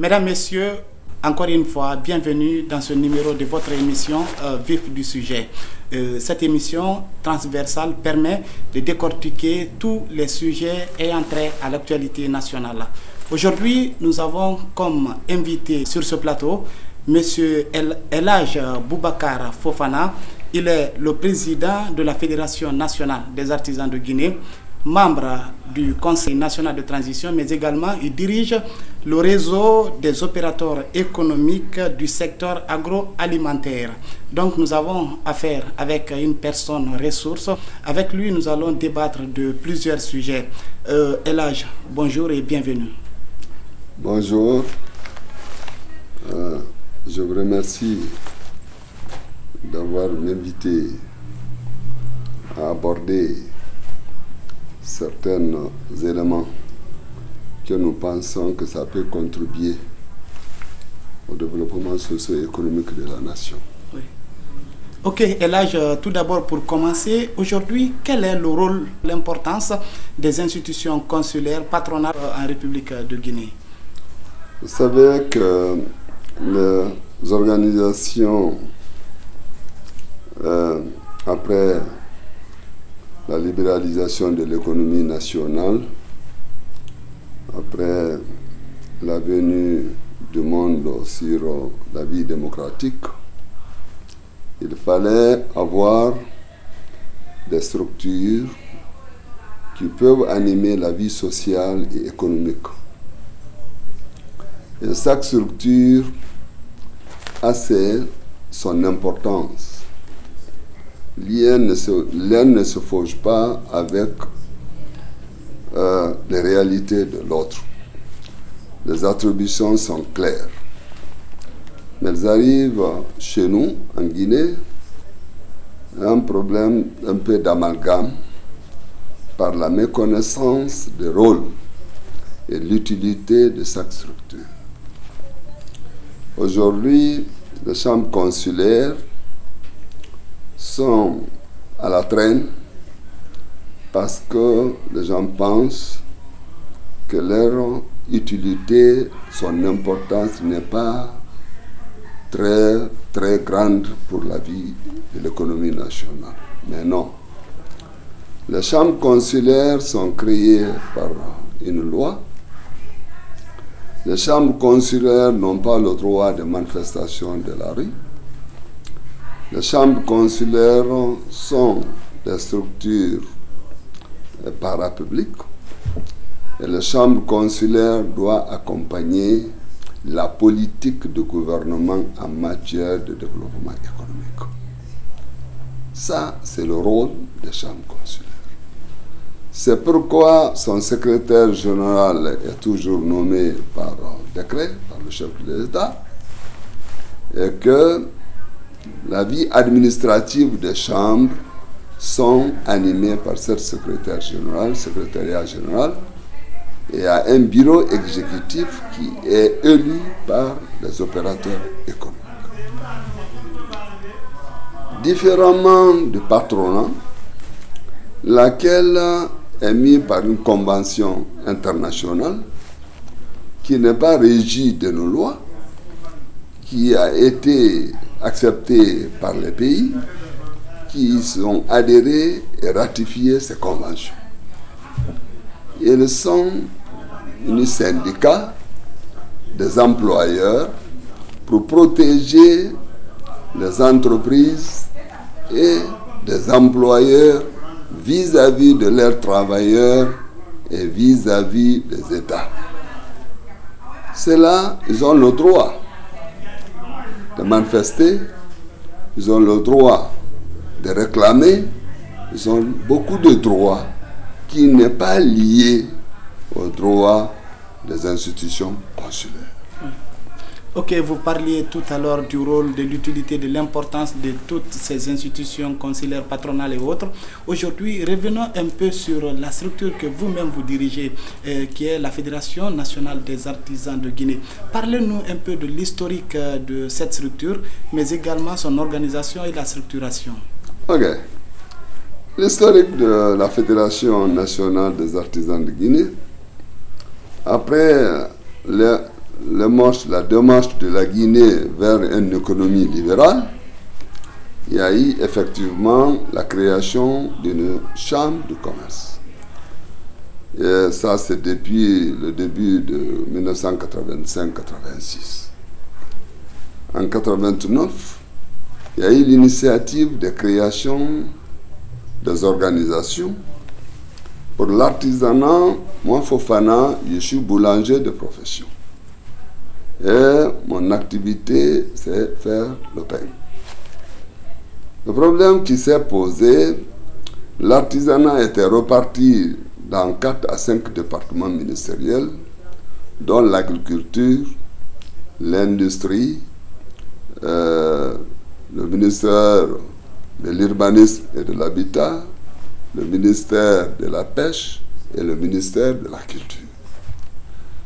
Mesdames, Messieurs, encore une fois, bienvenue dans ce numéro de votre émission Vif du sujet. Cette émission transversale permet de décortiquer tous les sujets ayant trait à l'actualité nationale. Aujourd'hui, nous avons comme invité sur ce plateau M. Elhadj Boubacar Fofana. Il est le président de la Fédération nationale des artisans de Guinée, membre du Conseil national de transition, mais également il dirige le réseau des opérateurs économiques du secteur agroalimentaire. Donc nous avons affaire avec une personne ressource. Avec lui, nous allons débattre de plusieurs sujets. Elhadj, bonjour et bienvenue. Bonjour. Je vous remercie d'avoir m'invité à aborder certains éléments que nous pensons que ça peut contribuer au développement socio-économique de la nation. Oui. Ok, Elhadj, tout d'abord pour commencer, aujourd'hui, quel est le rôle, l'importance des institutions consulaires patronales en République de Guinée? Vous savez que les organisations, après la libéralisation de l'économie nationale, après la venue du monde sur la vie démocratique, il fallait avoir des structures qui peuvent animer la vie sociale et économique. Et chaque structure a son importance. L'un ne se fauche pas avec les réalités de l'autre. Les attributions sont claires. Mais elles arrivent chez nous, en Guinée, un problème un peu d'amalgame par la méconnaissance des rôles et l'utilité de chaque structure. Aujourd'hui, les chambres consulaires sont à la traîne parce que les gens pensent que leur utilité, son importance n'est pas très, très grande pour la vie de l'économie nationale. Mais non. Les chambres consulaires sont créées par une loi. Les chambres consulaires n'ont pas le droit de manifestation de la rue. Les chambres consulaires sont des structures parapubliques et les chambres consulaires doivent accompagner la politique du gouvernement en matière de développement économique. Ça, c'est le rôle des chambres consulaires. C'est pourquoi son secrétaire général est toujours nommé par décret, par le chef de l'État, et que la vie administrative des chambres sont animées par ce secrétaire général, secrétariat général, et à un bureau exécutif qui est élu par les opérateurs économiques. Différemment du patronat, laquelle est mise par une convention internationale qui n'est pas régie de nos lois, qui a été acceptée par les pays qui ont adhéré et ratifié ces conventions. Ils sont un syndicat des employeurs pour protéger les entreprises et des employeurs vis-à-vis de leurs travailleurs et vis-à-vis des États. Ceux-là, ils ont le droit de manifester, ils ont le droit de réclamer, ils ont beaucoup de droits qui n'est pas lié aux droits des institutions consulaires. Ok, vous parliez tout à l'heure du rôle, de l'utilité, de l'importance de toutes ces institutions consulaires, patronales et autres. Aujourd'hui, revenons un peu sur la structure que vous-même vous dirigez, qui est la Fédération nationale des artisans de Guinée. Parlez-nous un peu de l'historique de cette structure, mais également son organisation et la structuration. Ok. L'historique de la Fédération nationale des artisans de Guinée, après la démarche de la Guinée vers une économie libérale, il y a eu effectivement la création d'une chambre de commerce. Et ça, c'est depuis le début de 1985-86. En 1989, il y a eu l'initiative de création des organisations. Pour l'artisanat, moi, Fofana, je suis boulanger de profession. Et mon activité, c'est faire le pain. Le problème qui s'est posé, l'artisanat était reparti dans 4 à 5 départements ministériels, dont l'agriculture, l'industrie, le ministère de l'urbanisme et de l'habitat, le ministère de la pêche et le ministère de la culture.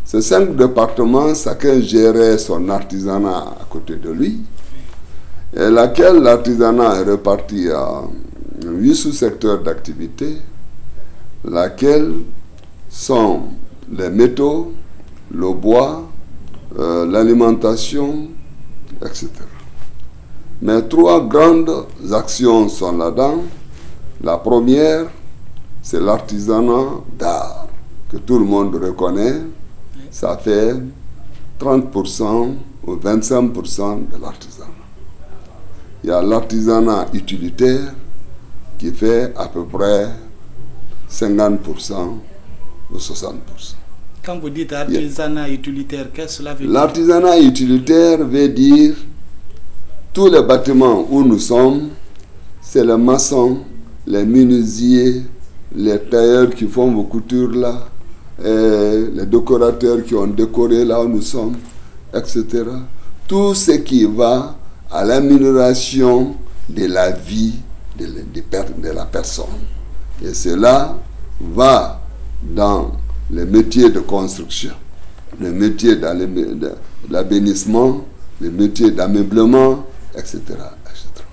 Ces 5 départements, chacun gérait son artisanat à côté de lui, et laquelle l'artisanat est réparti en 8 sous-secteurs d'activité, laquelle sont les métaux, le bois, l'alimentation, etc. Mais 3 grandes actions sont là-dedans. La première, c'est l'artisanat d'art, que tout le monde reconnaît. Ça fait 30% ou 25% de l'artisanat. Il y a l'artisanat utilitaire qui fait à peu près 50% ou 60%. Quand vous dites artisanat utilitaire, qu'est-ce que cela veut dire? L'artisanat utilitaire veut dire tous les bâtiments où nous sommes, c'est les maçons, les menuisiers, les tailleurs qui font vos coutures là, et les décorateurs qui ont décoré là où nous sommes, etc. Tout ce qui va à l'amélioration de la vie de la personne. Et cela va dans les métiers de construction, les métiers de l'abénissement, les métiers d'ameublement, etc., etc.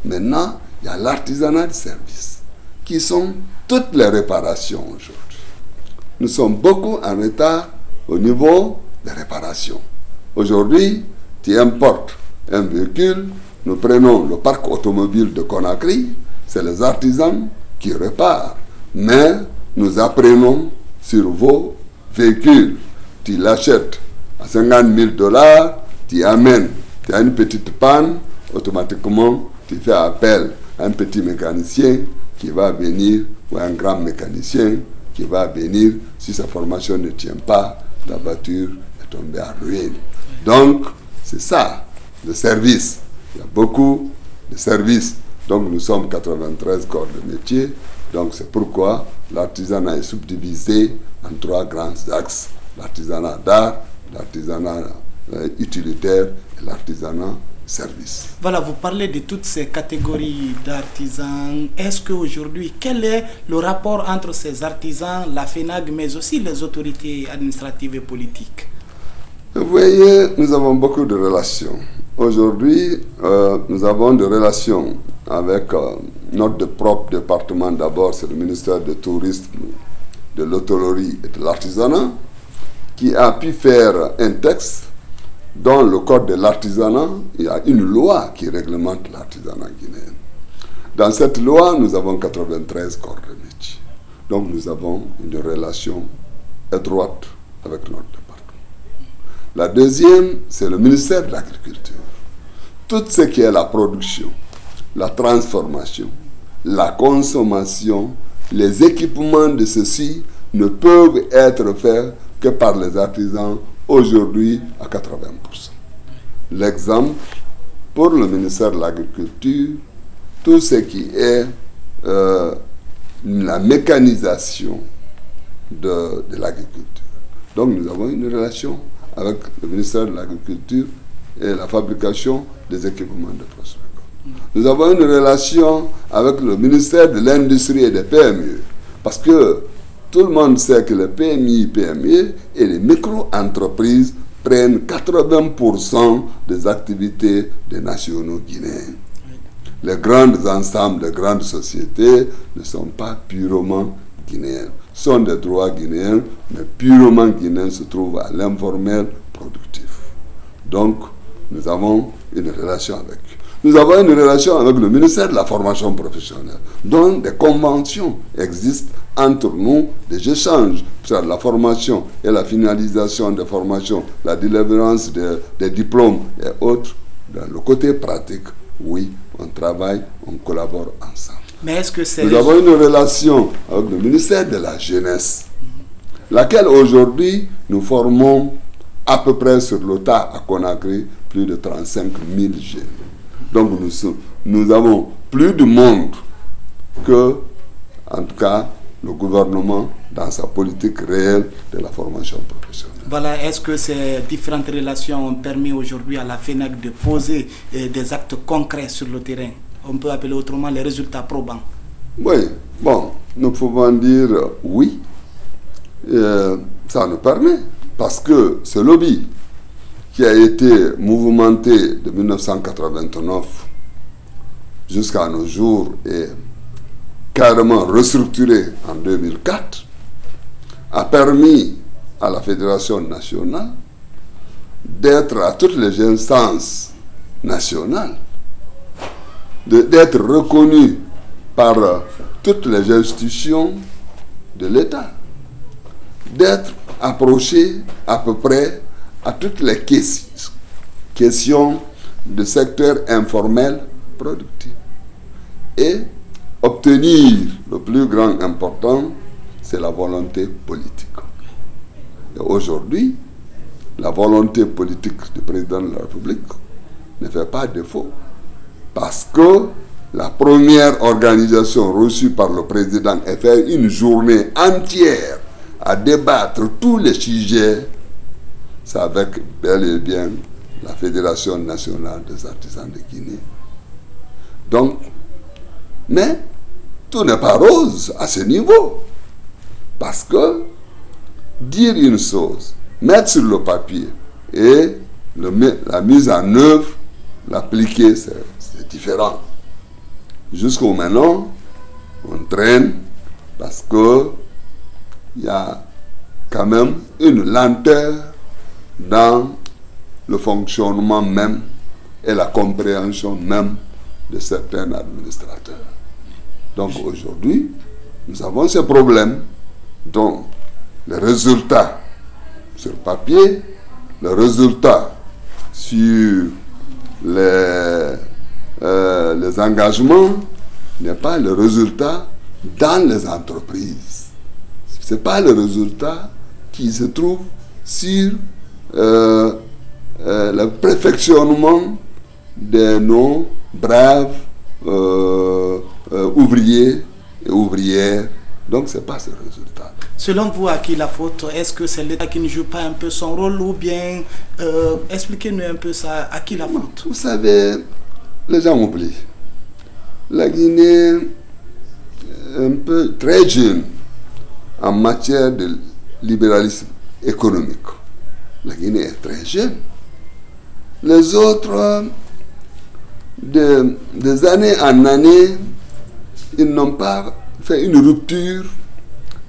Maintenant, il y a l'artisanat de service, qui sont toutes les réparations aujourd'hui. Nous sommes beaucoup en retard au niveau des réparations. Aujourd'hui, tu importes un véhicule, nous prenons le parc automobile de Conakry, c'est les artisans qui réparent. Mais nous apprenons sur vos véhicules. Tu l'achètes à 50 000 $, tu amènes, tu as une petite panne, automatiquement tu fais appel à un petit mécanicien qui va venir, ou un grand mécanicien qui va venir. Si sa formation ne tient pas, ta voiture est tombée à ruine. Donc, c'est ça, le service. Il y a beaucoup de services. Donc, nous sommes 93 corps de métier. Donc, c'est pourquoi l'artisanat est subdivisé en 3 grands axes. L'artisanat d'art, l'artisanat utilitaire et l'artisanat service. Voilà, vous parlez de toutes ces catégories d'artisans. Est-ce qu'aujourd'hui, quel est le rapport entre ces artisans, la FENAG, mais aussi les autorités administratives et politiques? Vous voyez, nous avons beaucoup de relations. Aujourd'hui, nous avons des relations avec notre propre département. D'abord, c'est le ministère du Tourisme, de l'Hôtellerie et de l'Artisanat, qui a pu faire un texte. Dans le code de l'artisanat, il y a une loi qui réglemente l'artisanat guinéen. Dans cette loi, nous avons 93 corps de métier. Donc nous avons une relation étroite avec notre département. La deuxième, c'est le ministère de l'Agriculture. Tout ce qui est la production, la transformation, la consommation, les équipements de ceci ne peuvent être faits que par les artisans aujourd'hui à 80%. L'exemple, pour le ministère de l'Agriculture, tout ce qui est la mécanisation de l'agriculture. Donc nous avons une relation avec le ministère de l'Agriculture et la fabrication des équipements de production. Nous avons une relation avec le ministère de l'Industrie et des PME, parce que tout le monde sait que les PMI, PME et les micro-entreprises prennent 80% des activités des nationaux guinéens. Les grands ensembles, les grandes sociétés ne sont pas purement guinéens. Ce sont des droits guinéens, mais purement guinéens se trouvent à l'informel productifs. Donc, nous avons une relation avec eux. Nous avons une relation avec le ministère de la formation professionnelle, dont des conventions existent entre nous, des échanges sur la formation et la finalisation des formations, la délivrance des diplômes et autres. Dans le côté pratique, oui, on travaille, on collabore ensemble. Mais est-ce que c'est... Nous avons une relation avec le ministère de la Jeunesse, laquelle aujourd'hui, nous formons à peu près sur le tas à Conakry plus de 35 000 jeunes. Donc nous avons plus de monde que, en tout cas, le gouvernement dans sa politique réelle de la formation professionnelle. Voilà, est-ce que ces différentes relations ont permis aujourd'hui à la FENAC de poser des actes concrets sur le terrain? On peut appeler autrement les résultats probants. Oui, bon, nous pouvons dire oui. Ça nous permet, parce que ce lobby qui a été mouvementé de 1989 jusqu'à nos jours et carrément restructuré en 2004, a permis à la Fédération nationale d'être à toutes les instances nationales, d'être reconnue par toutes les institutions de l'État, d'être approché à peu près à toutes les questions du secteur informel productif. Et obtenir le plus grand important, c'est la volonté politique. Et aujourd'hui, la volonté politique du président de la République ne fait pas défaut, parce que la première organisation reçue par le président est faire une journée entière à débattre tous les sujets, c'est avec bel et bien la Fédération nationale des artisans de Guinée. Donc, mais tout n'est pas rose à ce niveau, parce que dire une chose, mettre sur le papier et la mise en œuvre, l'appliquer, c'est différent. Jusqu'au maintenant, on traîne parce que il y a quand même une lenteur dans le fonctionnement même et la compréhension même de certains administrateurs. Donc aujourd'hui, nous avons ce problème dont les résultats sur papier, le résultat sur les engagements n'est pas le résultat dans les entreprises. Ce n'est pas le résultat qui se trouve sur le perfectionnement de nos braves ouvriers et ouvrières. Donc, ce n'est pas ce résultat. Selon vous, à qui la faute? Est-ce que c'est l'État qui ne joue pas un peu son rôle, ou bien expliquez-nous un peu ça, à qui la faute? Vous savez, les gens oublient. La Guinée est un peu très jeune en matière de libéralisme économique. La Guinée est très jeune. Les autres, des années en année, ils n'ont pas fait une rupture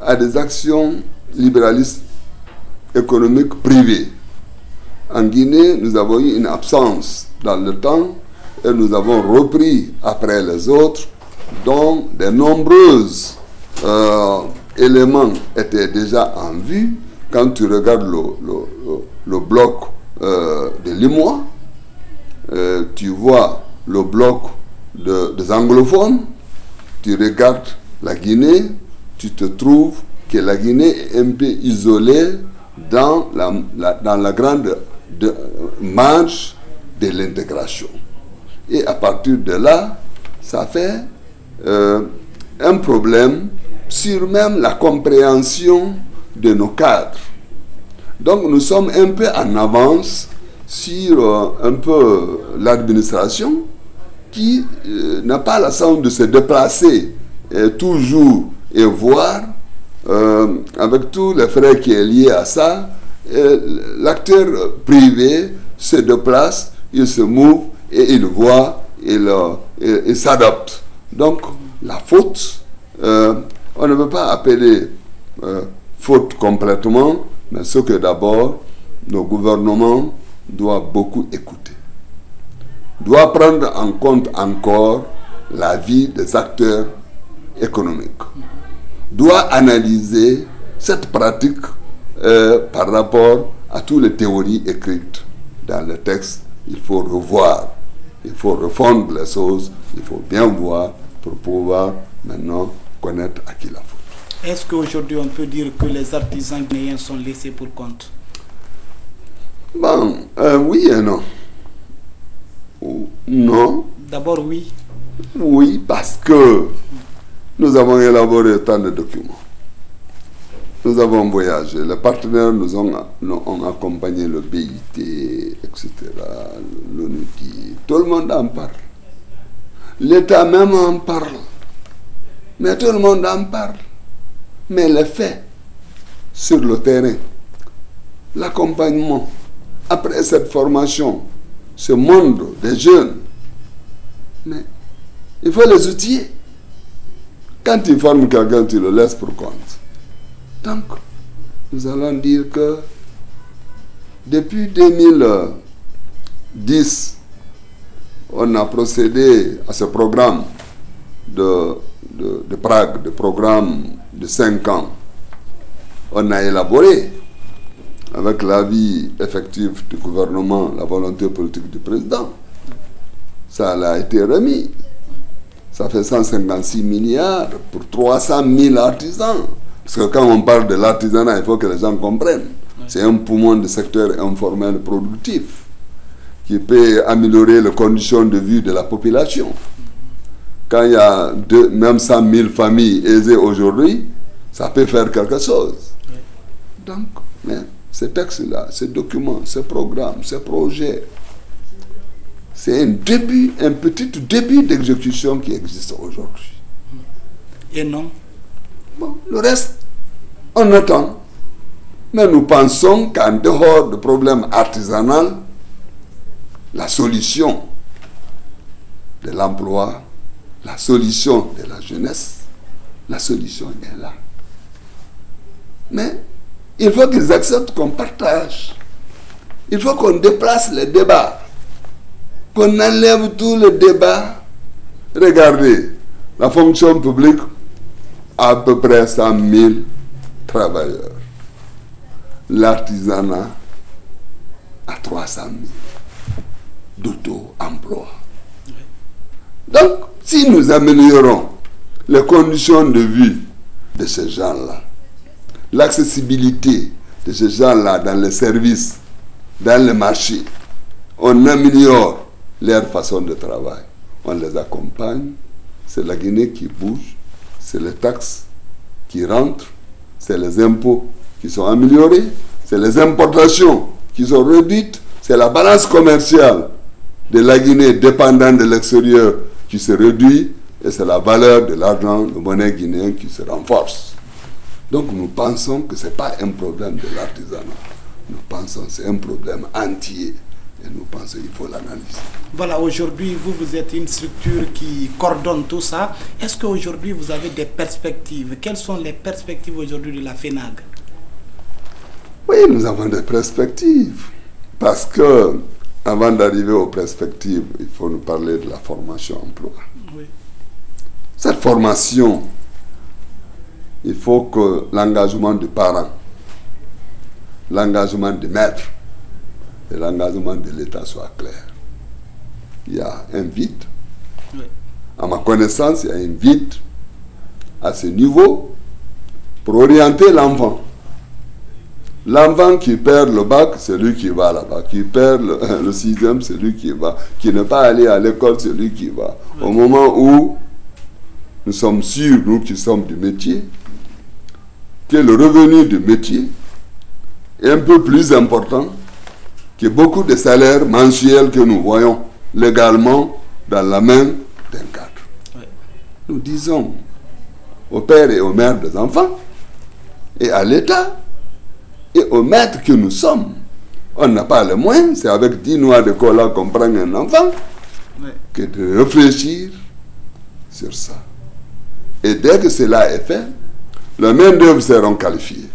à des actions libéralistes économiques privées. En Guinée, nous avons eu une absence dans le temps et nous avons repris après les autres, dont de nombreux éléments étaient déjà en vue. Quand tu regardes le bloc de Limois, tu vois le bloc des anglophones, tu regardes la Guinée, tu te trouves que la Guinée est un peu isolée dans la grande marge de l'intégration. Et à partir de là, ça fait un problème sur même la compréhension de nos cadres. Donc nous sommes un peu en avance sur un peu l'administration qui n'a pas la chance de se déplacer toujours et voir avec tous les frais qui est lié à ça. L'acteur privé se déplace, il se mouve et il voit, il s'adapte. Donc la faute, on ne peut pas appeler faute complètement, mais ce que d'abord nos gouvernements doivent beaucoup écouter, doivent prendre en compte encore la vie des acteurs économiques, doit analyser cette pratique par rapport à toutes les théories écrites dans le texte. Il faut revoir, il faut refondre les choses, il faut bien voir pour pouvoir maintenant connaître à qui la faute. Est-ce qu'aujourd'hui on peut dire que les artisans guinéens sont laissés pour compte? Bon, oui et non. Non. D'abord oui. Oui, parce que nous avons élaboré tant de documents. Nous avons voyagé. Les partenaires nous ont accompagné, le BIT, etc., l'ONUDI. Tout le monde en parle. L'État même en parle. Mais tout le monde en parle. Mais les faits sur le terrain, l'accompagnement, après cette formation, ce monde des jeunes, mais il faut les outiller. Quand tu formes quelqu'un, tu le laisses pour compte. Donc, nous allons dire que depuis 2010, on a procédé à ce programme de Prague, de programme de 5 ans. On a élaboré, avec l'avis effectif du gouvernement, la volonté politique du président. Ça a été remis. Ça fait 156 milliards pour 300 000 artisans. Parce que quand on parle de l'artisanat, il faut que les gens comprennent. C'est un poumon de secteur informel productif qui peut améliorer les conditions de vie de la population. Quand il y a même 100 000 familles aisées aujourd'hui, ça peut faire quelque chose. Donc, mais ces textes-là, ces documents, ces programmes, ces projets, c'est un petit début d'exécution qui existe aujourd'hui. Et non? Bon, le reste, on attend. Mais nous pensons qu'en dehors du problème artisanal, la solution de l'emploi, la solution de la jeunesse, la solution est là. Mais il faut qu'ils acceptent qu'on partage. Il faut qu'on déplace les débats, qu'on enlève tout le débat. Regardez, la fonction publique a à peu près 100 000 travailleurs. L'artisanat a 300 000 d'auto-emploi. Donc, si nous améliorons les conditions de vie de ces gens-là, l'accessibilité de ces gens-là dans les services, dans les marchés, on améliore leur façon de travail, on les accompagne, c'est la Guinée qui bouge, c'est les taxes qui rentrent, c'est les impôts qui sont améliorés, c'est les importations qui sont réduites, c'est la balance commerciale de la Guinée dépendant de l'extérieur qui se réduit, et c'est la valeur de l'argent, de monnaie guinéen qui se renforce. Donc nous pensons que ce n'est pas un problème de l'artisanat. Nous pensons que c'est un problème entier. Et nous pensons qu'il faut l'analyser. Voilà, aujourd'hui, vous êtes une structure qui coordonne tout ça. Est-ce qu'aujourd'hui, vous avez des perspectives? Quelles sont les perspectives aujourd'hui de la FENAG? Oui, nous avons des perspectives. Parce que, avant d'arriver aux perspectives, il faut nous parler de la formation emploi. Oui. Cette formation, il faut que l'engagement des parents, l'engagement des maîtres et l'engagement de l'État soit clair. Il y a un vide. Oui. À ma connaissance, il y a un vide à ce niveau pour orienter l'enfant. L'enfant qui perd le bac, c'est lui qui va là-bas. Qui perd le sixième, c'est lui qui va. Qui n'est pas allé à l'école, c'est lui qui va. Oui. Au moment où nous sommes sûrs, nous qui sommes du métier, que le revenu du métier est un peu plus important que beaucoup de salaires mensuels que nous voyons légalement dans la main d'un cadre. Oui. Nous disons aux pères et aux mères des enfants, et à l'État, et aux maîtres que nous sommes, on n'a pas les moyens, c'est avec 10 noix de cola qu'on prend un enfant, oui, que de réfléchir sur ça. Et dès que cela est fait, les main-d'œuvre seront qualifiées.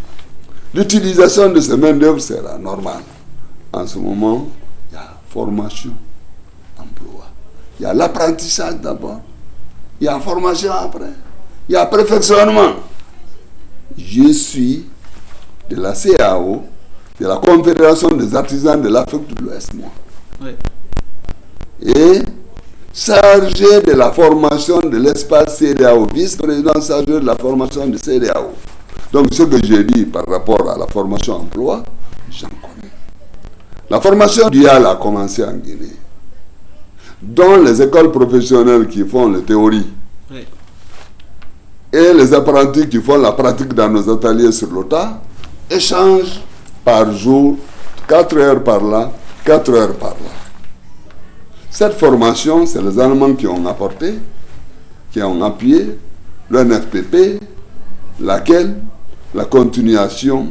L'utilisation de ces main-d'œuvre sera normale. en ce moment, il y a formation, emploi. Il y a l'apprentissage d'abord, il y a formation après, il y a perfectionnement. Je suis de la CAO, de la Confédération des artisans de l'Afrique de l'Ouest, moi. Oui. Et chargé de la formation de l'espace CEDEAO, vice-président chargé de la formation de CEDEAO. Donc ce que j'ai dit par rapport à la formation emploi, j'en connais. La formation duale a commencé en Guinée, dont les écoles professionnelles qui font la théorie, oui, et les apprentis qui font la pratique dans nos ateliers sur l'OTA échangent par jour, 4 heures par là, 4 heures par là. Cette formation, c'est les Allemands qui ont apporté, qui ont appuyé l'UNFPP, laquelle la continuation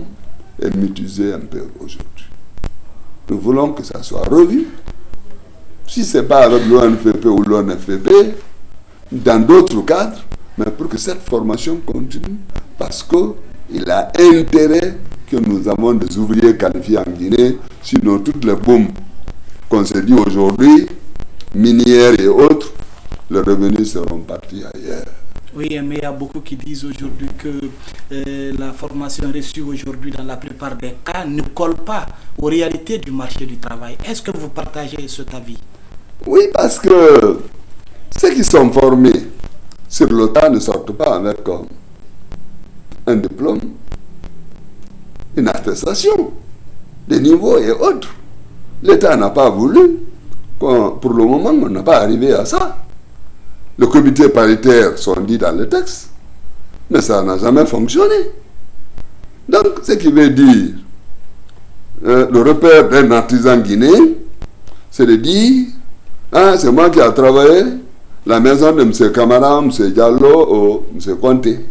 est mutisée un peu aujourd'hui. Nous voulons que ça soit revu. Si ce n'est pas avec l'UNFPP ou l'UNFPP, dans d'autres cadres, mais pour que cette formation continue, parce qu'il a intérêt que nous avons des ouvriers qualifiés en Guinée, sinon toutes les bombes qu'on se dit aujourd'hui, minières et autres, les revenus seront partis ailleurs. Oui, mais il y a beaucoup qui disent aujourd'hui que la formation reçue aujourd'hui dans la plupart des cas ne colle pas aux réalités du marché du travail. Est-ce que vous partagez cet avis? Oui, parce que ceux qui sont formés sur l'OTAN ne sortent pas avec un diplôme, une attestation, des niveaux et autres. L'État n'a pas voulu. Pour le moment, on n'a pas arrivé à ça. Le comité paritaire sont dit dans le texte, mais ça n'a jamais fonctionné. Donc, ce qui veut dire, le repère d'un artisan guinéen, c'est de dire, ah, c'est moi qui ai travaillé la maison de M. Camara, M. Diallo ou M. Conté.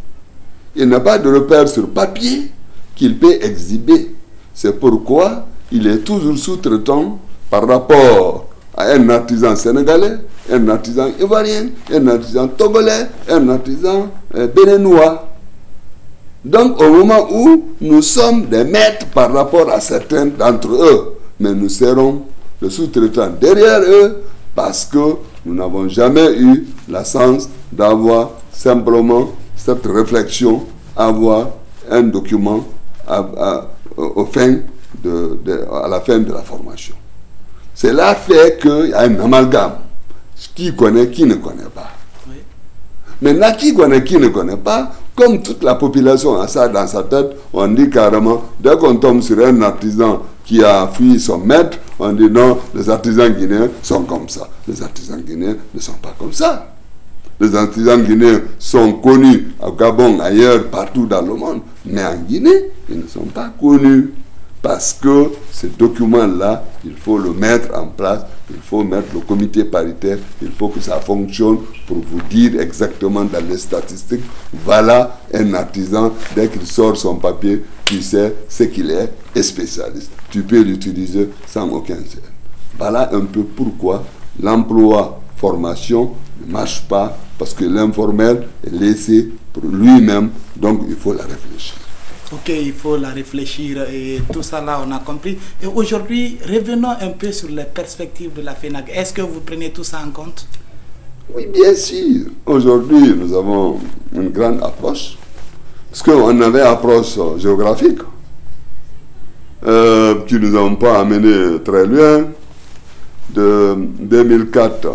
Il n'a pas de repère sur papier qu'il peut exhiber. C'est pourquoi il est toujours sous-traitant par rapport à un artisan sénégalais, un artisan ivoirien, un artisan togolais, un artisan béninois. Donc au moment où nous sommes des maîtres par rapport à certains d'entre eux, mais nous serons le sous-traitant derrière eux parce que nous n'avons jamais eu la chance d'avoir simplement cette réflexion, avoir un document à la fin de la formation. Cela fait qu'il y a un amalgame. Qui connaît, qui ne connaît pas. Oui. Maintenant, qui connaît, qui ne connaît pas, comme toute la population a ça dans sa tête, on dit carrément, dès qu'on tombe sur un artisan qui a fui son maître, on dit non, les artisans guinéens sont comme ça. Les artisans guinéens ne sont pas comme ça. Les artisans guinéens sont connus au Gabon, ailleurs, partout dans le monde. Mais en Guinée, ils ne sont pas connus. Parce que ce document-là, il faut le mettre en place, il faut mettre le comité paritaire, il faut que ça fonctionne pour vous dire exactement dans les statistiques, voilà un artisan, dès qu'il sort son papier, tu sais ce qu'il est spécialiste. Tu peux l'utiliser sans aucun gêne. Voilà un peu pourquoi l'emploi formation ne marche pas, parce que l'informel est laissé pour lui-même, donc il faut la réfléchir. Ok, il faut la réfléchir et tout ça là, on a compris. Et aujourd'hui, revenons un peu sur les perspectives de la FENAC. Est-ce que vous prenez tout ça en compte? Oui, bien sûr. Aujourd'hui, nous avons une grande approche, parce qu'on avait approche géographique, qui nous ont pas amené très loin, de 2004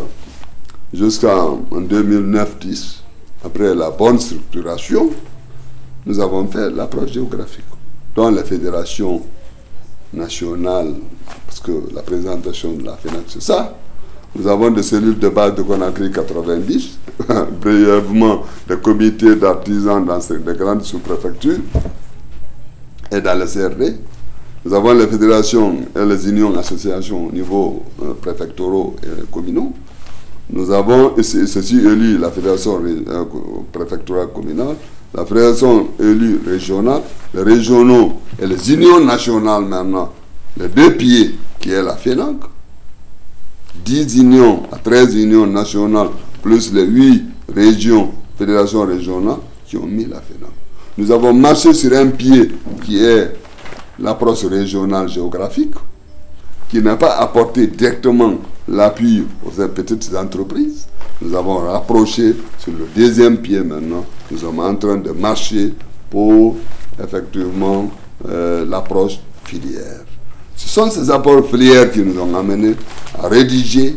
jusqu'en 2009-10, après la bonne structuration. Nous avons fait l'approche géographique. Dans la fédération nationale, parce que la présentation de la FENAC, c'est ça. Nous avons des cellules de base de Conakry 90, brièvement des comités d'artisans dans ces grandes sous-préfectures et dans les CRD. Nous avons les fédérations et les unions associations au niveau préfectoraux et communaux. Nous avons, ceci élu la fédération préfectorale communale, la fédération élue régionale, les régionaux et les unions nationales maintenant, les deux pieds qui est la FENAC, 10 unions à 13 unions nationales, plus les 8 régions, fédérations régionales qui ont mis la FENAC. Nous avons marché sur un pied qui est l'approche régionale géographique. qui n'a pas apporté directement l'appui aux petites entreprises. Nous avons rapproché sur le deuxième pied maintenant. Nous sommes en train de marcher pour effectivement l'approche filière. Ce sont ces apports filières qui nous ont amenés à rédiger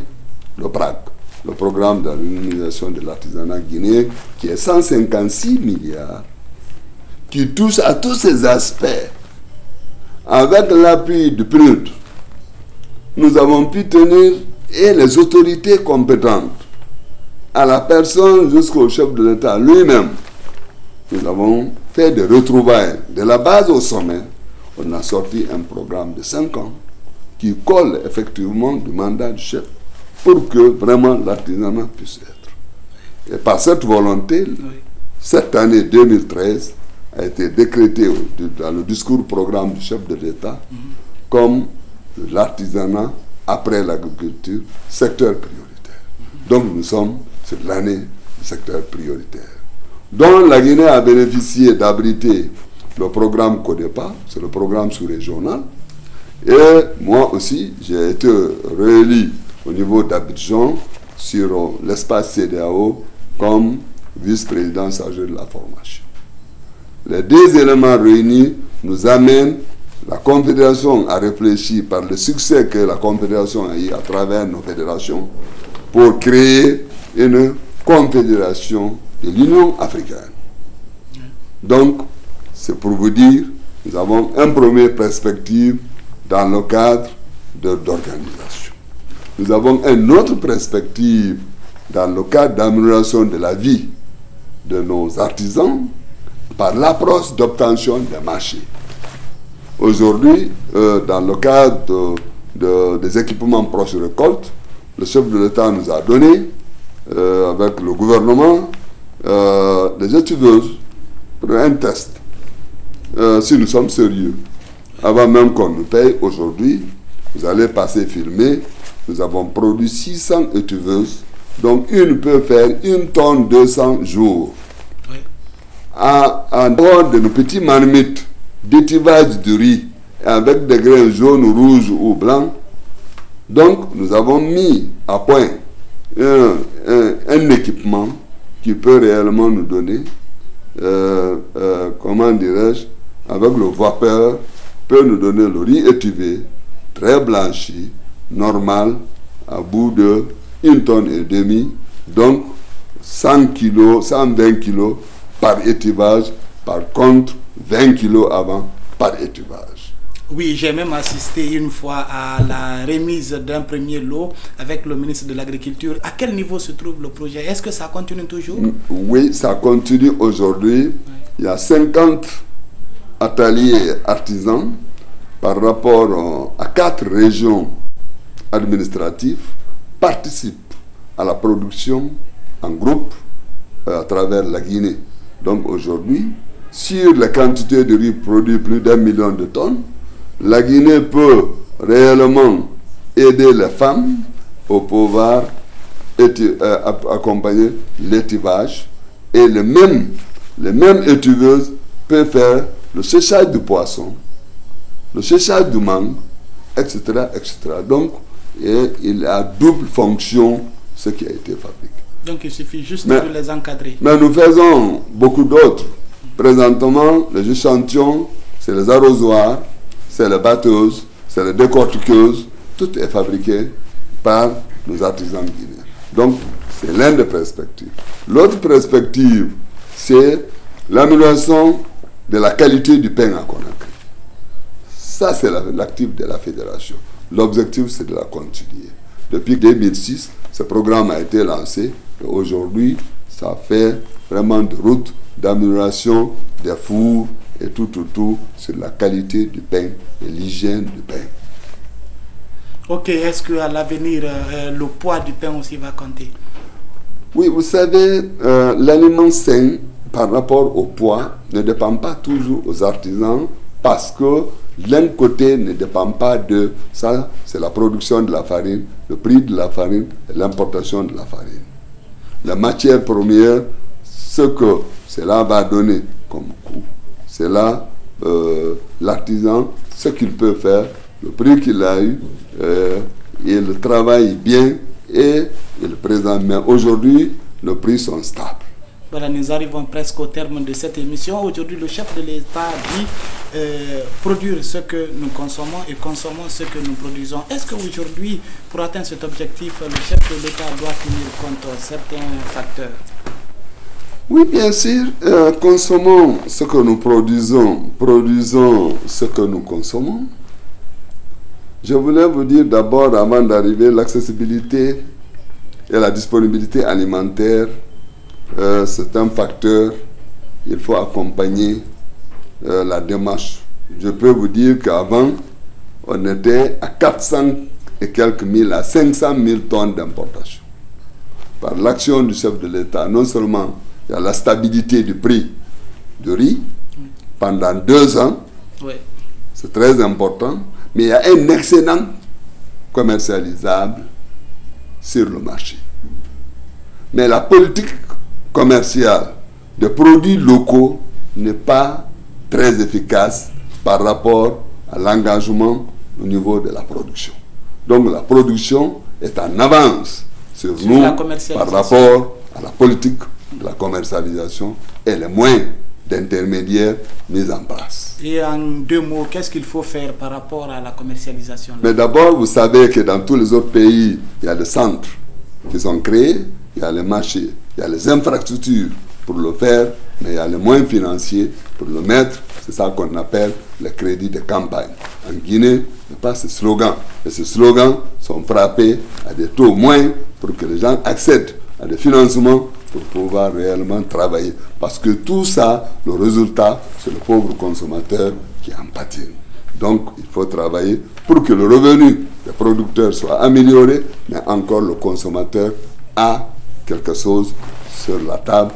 le PRAG, le programme de l'harmonisation de l'artisanat guinéen, qui est 156 milliards, qui touche à tous ces aspects. Avec l'appui du PNUD, nous avons pu tenir, et les autorités compétentes, à la personne jusqu'au chef de l'État lui-même, nous avons fait des retrouvailles de la base au sommet. On a sorti un programme de 5 ans qui colle effectivement du mandat du chef pour que vraiment l'artisanat puisse être. Et par cette volonté, cette année 2013 a été décrétée dans le discours programme du chef de l'État comme l'artisanat après l'agriculture, secteur prioritaire. Donc nous sommes sur l'année du secteur prioritaire, dont la Guinée a bénéficié d'abriter le programme CODEPA, c'est le programme sous-régional. Et moi aussi, j'ai été réélu au niveau d'Abidjan sur l'espace CEDEAO comme vice-président chargé de la formation. Les deux éléments réunis nous amènent la Confédération à réfléchir par le succès que la Confédération a eu à travers nos fédérations pour créer une confédération de l'Union africaine. Donc, c'est pour vous dire, nous avons une première perspective dans le cadre d'organisation. Nous avons une autre perspective dans le cadre d'amélioration de la vie de nos artisans par l'approche d'obtention des marchés. Aujourd'hui, dans le cadre des équipements proches récolte, le chef de l'État nous a donné, avec le gouvernement, des étudieuses pour un test. Si nous sommes sérieux, avant même qu'on nous paye aujourd'hui, vous allez passer filmer. Nous avons produit 600 étuveuses, donc une peut faire 1 tonne 200 jours. Oui. En dehors de nos petits marmites d'étivage de riz avec des grains jaunes, rouges ou blancs, donc nous avons mis à point un équipement qui peut réellement nous donner, comment dirais-je, avec le vapeur, peut nous donner le riz étivé, très blanchi, normal, à bout de 1,5 tonne, donc 100 kg, 120 kg par étivage, par contre 20 kg avant par étivage. Oui, j'ai même assisté une fois à la remise d'un premier lot avec le ministre de l'Agriculture. À quel niveau se trouve le projet? Est-ce que ça continue toujours? Oui, ça continue aujourd'hui. Oui. Il y a 50 ateliers artisans par rapport à 4 régions administratives participent à la production en groupe à travers la Guinée. Donc aujourd'hui, sur la quantité de riz produit plus d'1 million de tonnes, la Guinée peut réellement aider les femmes pour pouvoir accompagner l'étivage, et les mêmes étiveuses peuvent faire le séchage du poisson, le séchage du mangue, etc., etc. Donc, il a double fonction ce qui a été fabriqué. Donc il suffit juste de les encadrer. Mais nous faisons beaucoup d'autres. Présentement, les échantillons, c'est les arrosoirs, c'est les batteuses, c'est les décortiqueuses. Tout est fabriqué par nos artisans guinéens. Donc, c'est l'une des perspectives. L'autre perspective, c'est l'amélioration de la qualité du pain à Conakry. Ça, c'est l'actif de la fédération. L'objectif, c'est de la continuer. Depuis 2006, ce programme a été lancé. Et aujourd'hui, ça fait vraiment de route d'amélioration des fours et tout sur la qualité du pain et l'hygiène du pain. Ok, est-ce qu'à l'avenir, le poids du pain aussi va compter? Oui, vous savez, l'aliment sain par rapport au poids ne dépend pas toujours aux artisans, parce que l'un côté ne dépend pas de ça, c'est la production de la farine, le prix de la farine et l'importation de la farine. La matière première, ce que cela va donner comme coût, c'est là l'artisan, ce qu'il peut faire le prix qu'il a eu, il travaille bien et il présente. Mais aujourd'hui, les prix sont stables. Voilà, nous arrivons presque au terme de cette émission. Aujourd'hui, le chef de l'État dit produire ce que nous consommons et consommons ce que nous produisons. Est-ce qu'aujourd'hui, pour atteindre cet objectif, le chef de l'État doit tenir compte de certains facteurs? Oui, bien sûr. Consommons ce que nous produisons ce que nous consommons. Je voulais vous dire d'abord, avant d'arriver, l'accessibilité et la disponibilité alimentaire. C'est un facteur, il faut accompagner la démarche. Je peux vous dire qu'avant, on était à 400 et quelques mille, à 500 000 tonnes d'importation. Par l'action du chef de l'État, non seulement il y a la stabilité du prix du riz pendant 2 ans, oui. C'est très important, mais il y a un excédent commercialisable sur le marché. Mais la politique commerciale de produits locaux n'est pas très efficace par rapport à l'engagement au niveau de la production. Donc la production est en avance sur nous par rapport à la politique de la commercialisation et les moyens d'intermédiaires mis en place. Et en 2 mots, qu'est-ce qu'il faut faire par rapport à la commercialisation? Mais d'abord, vous savez que dans tous les autres pays, il y a des centres qui sont créés, il y a les marchés, il y a les infrastructures pour le faire, mais il y a les moyens financiers pour le mettre. C'est ça qu'on appelle le crédit de campagne. En Guinée, il n'y a pas ce slogan. Et ces slogans sont frappés à des taux moindres pour que les gens accèdent à des financements pour pouvoir réellement travailler. Parce que tout ça, le résultat, c'est le pauvre consommateur qui en pâtit. Donc, il faut travailler pour que le revenu des producteurs soit amélioré, mais encore le consommateur a quelque chose sur la table,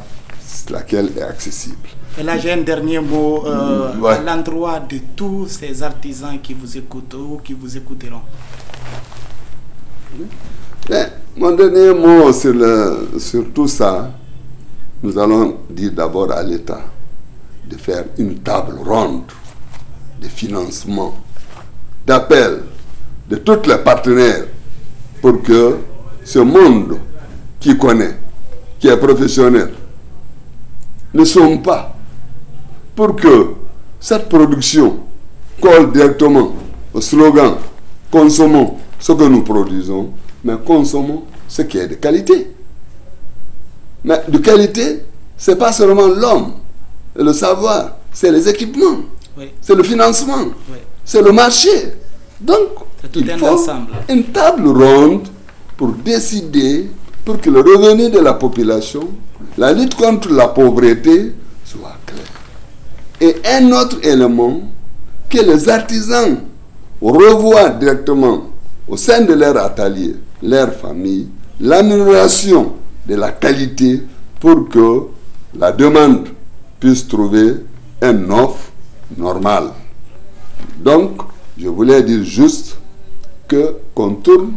laquelle est accessible. Et là, j'ai un dernier mot à l'endroit de tous ces artisans qui vous écoutent ou qui vous écouteront. Mais mon dernier mot sur tout ça, nous allons dire d'abord à l'État de faire une table ronde de financement, d'appel de tous les partenaires pour que ce monde qui connaît, qui est professionnel, ne sont pas pour que cette production colle directement au slogan « Consommons ce que nous produisons », mais consommons ce qui est de qualité. Mais de qualité, ce n'est pas seulement l'homme, le savoir, c'est les équipements, oui. C'est le financement, oui. C'est le marché. Donc, il faut une table ronde pour décider, pour que le revenu de la population, la lutte contre la pauvreté soit claire. Et un autre élément, que les artisans revoient directement au sein de leur atelier, leur famille, l'amélioration de la qualité pour que la demande puisse trouver une offre normale. Donc, je voulais dire juste qu'on tourne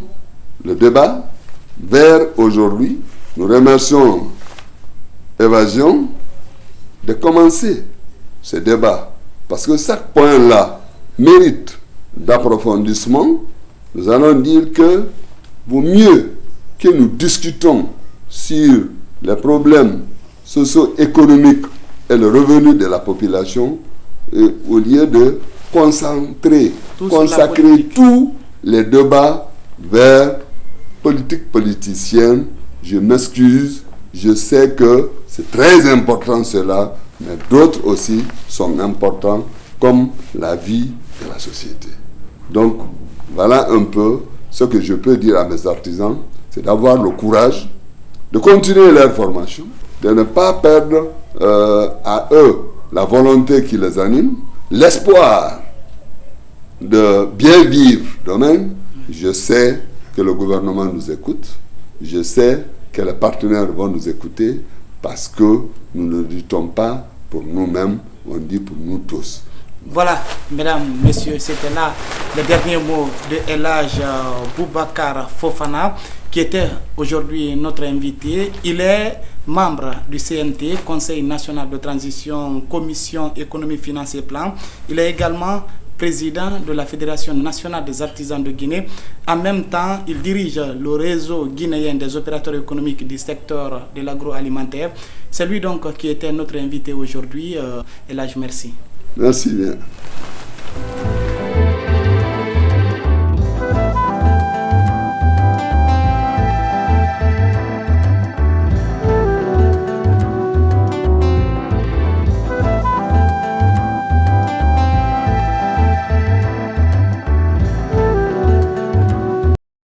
le débat vers aujourd'hui. Nous remercions Évasion de commencer ce débat parce que chaque point-là mérite d'approfondissement. Nous allons dire que vaut mieux que nous discutons sur les problèmes socio-économiques et le revenu de la population au lieu de consacrer tous les débats vers politique politicienne. Je m'excuse, je sais que c'est très important cela, mais d'autres aussi sont importants comme la vie de la société. Donc, voilà un peu ce que je peux dire à mes artisans, c'est d'avoir le courage de continuer leur formation, de ne pas perdre à eux la volonté qui les anime, l'espoir de bien vivre demain. Je sais que le gouvernement nous écoute, je sais que les partenaires vont nous écouter parce que nous ne luttons pas pour nous-mêmes, on dit pour nous tous. Voilà, mesdames, messieurs, c'était là le dernier mot de El Hadj Boubacar Fofana, qui était aujourd'hui notre invité. Il est membre du CNT, Conseil national de transition, Commission économie, finance et plan. Il est également président de la Fédération nationale des artisans de Guinée. En même temps, il dirige le réseau guinéen des opérateurs économiques du secteur de l'agroalimentaire. C'est lui donc qui était notre invité aujourd'hui. Elhadj, merci. Merci bien.